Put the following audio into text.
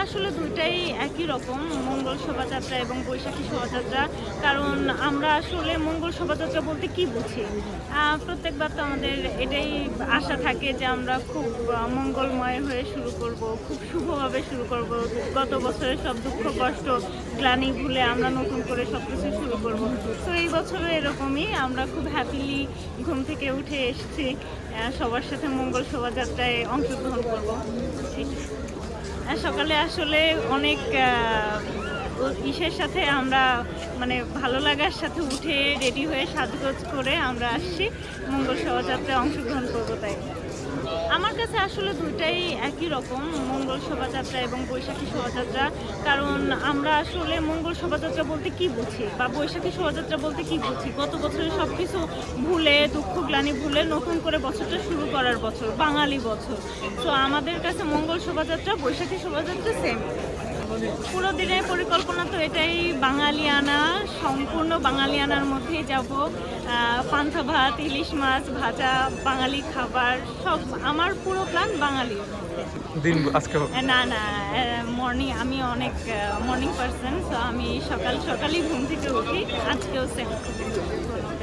আসলে দুইটাই একই রকম, মঙ্গল শোভাযাত্রা এবং বৈশাখী শোভাযাত্রা। কারণ আমরা আসলে মঙ্গল শোভাযাত্রা বলতে কি বুঝি? প্রত্যেকবার তো আমাদের এটাই আশা থাকে যে আমরা খুব মঙ্গলময় হয়ে শুরু করব, খুব শুভভাবে শুরু করব। গত বছরের সব দুঃখ কষ্ট গ্লানি ভুলে আমরা নতুন করে সব কিছু শুরু করব। তো এই বছরও এরকমই, আমরা খুব হ্যাপিলি ঘুম থেকে উঠে এসেছি, সবার সাথে মঙ্গল শোভাযাত্রায় অংশগ্রহণ করব। সকালে আসলে অনেক ইসের সাথে আমরা মানে ভালো লাগার সাথে উঠে রেডি হয়ে সাজগোজ করে আমরা আসছি মঙ্গল শোভাযাত্রায় অংশগ্রহণ করবো। তাই আমার কাছে আসলে দুইটাই একই রকম, মঙ্গল শোভাযাত্রা এবং বৈশাখী শোভাযাত্রা। কারণ আমরা আসলে মঙ্গল শোভাযাত্রা বলতে কি বুঝি বা বৈশাখী শোভাযাত্রা বলতে কি বুঝি? গত বছরের সব কিছু ভুলে, দুঃখ গ্লানি ভুলে নতুন করে বছরটা শুরু করার বছর, বাঙালি বছর। তো আমাদের কাছে মঙ্গল শোভাযাত্রা, বৈশাখী শোভাযাত্রা সেম। পুরো দিনের পরিকল্পনা তো এটাই, বাঙালিয়ানা, সম্পূর্ণ বাঙালিয়ানার মধ্যেই যাব। পান্তা ভাত, ইলিশ মাছ ভাজা, বাঙালি খাবার, সব আমার পুরো প্ল্যান বাঙালি দিন আজকে না না, মর্নিং, আমি অনেক মর্নিং পার্সন, তো আমি সকাল সকালই ঘুম থেকে উঠি, আজকেও সেম।